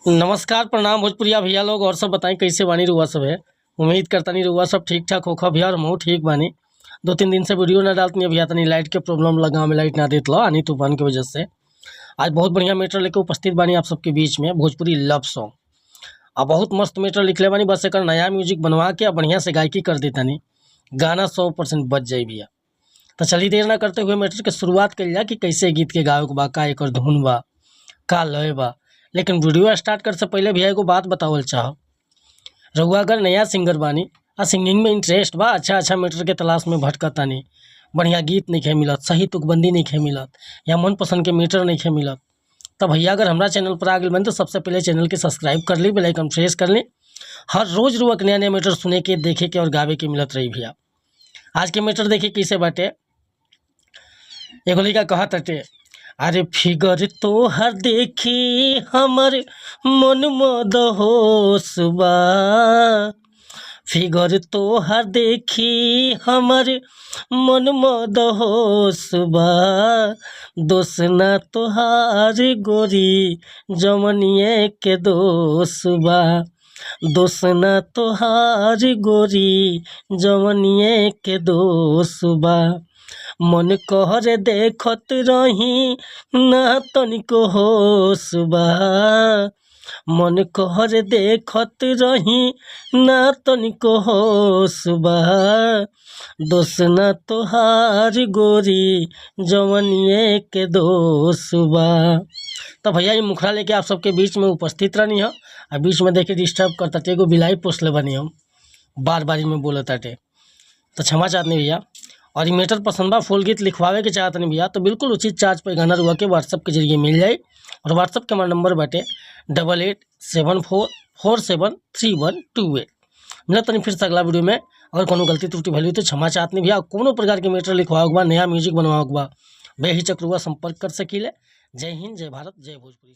नमस्कार प्रणाम भोजपुरिया भैया लोग और सब बताएं कैसे बानी रुआ सब है। उम्मीद करता नहीं रुआ सब ठीक ठाक होखा भैया और मैं ठीक बानी। 2-3 दिन से वीडियो ना डालती भैया तनी लाइट के प्रॉब्लम लगा में लाइट ना देत लो आनी तूफान की वजह से। आज बहुत बढ़िया मैटर लेके उपस्थित बानी आप सबके बीच में भोजपुरी लव सॉन्ग। अब बहुत मस्त मैटर लिखले बानी, बस एक नया म्यूजिक बनवा के बढ़िया से गायकी कर देता नहीं गाना 100% बच जाए भैया। तो चलिए देर ना करते हुए मैटर के शुरुआत कर लिया कि कैसे गीत के गायक बा, का एक धुन बा, का लय बा। लेकिन वीडियो स्टार्ट कर से पहले भैया एगो बात बतावल चाह, रउआ अगर नया सिंगर बानी आ सिंगिंग में इंटरेस्ट बा, अच्छा मैटर के तलाश में भटकतानी, बढ़िया गीत नहीं खे मिलत, सही तुकबंदी नहीं खे मिलत या मन पसंद के मैटर नहीं खे मिलत, तब भैया अगर हमारा चैनल पर आ गए बन तो सबसे पहले चैनल के सब्सक्राइब कर ली, बेल आइकन प्रेस कर ली। हर रोज रुआ के नया नया मैटर सुने के, देखे के और गावे के मिलत रही भैया। आज के मैटर देखिए कैसे बाटे। एगो लड़का कहत हटे, अरे फिगर तो हर देखी हमर मन मदहोश बा, फिगर तो हर देखी हमर मन मदहोश बा, दोष ना तोहार गोरी जमनिए के दोष बा, दोष ना तोहार गोरी जमनिए के दोष बा, मन कहरे देखत रही ना तनिको होश बा, मन कहरे देखत रही ना तनिको होश बा, दोष ना तोहार गोरी जवनिए के दोष बा। तो भैया ये मुखड़ा लेके आप सबके बीच में उपस्थित रहनी है और बीच में देखिए डिस्टर्ब करता थे, एगो बिलाई पोसले बनी हम बार बारी में बोलता थे, तो क्षमा चाहते भैया। और ये मैटर पसंद बा, फुल गीत लिखवावे के चाहत नहीं भैया तो बिल्कुल उचित चार्ज पर गाना रुआ के व्हाट्सअप के जरिए मिल जाए। और व्हाट्सअप के हमारा नंबर बाटे 8874473128। मिला तनी फिर से अगला वीडियो में। अगर कोनो गलती त्रुटि भली तो क्षमा चाहत नहीं भैया। कोनो प्रकार के मैटर लिखवाओ बा, नया म्यूजिक बनवाओ बा, बेहिचक रुआ संपर्क कर सकीले। जय हिंद, जय भारत, जय भोजपुरी।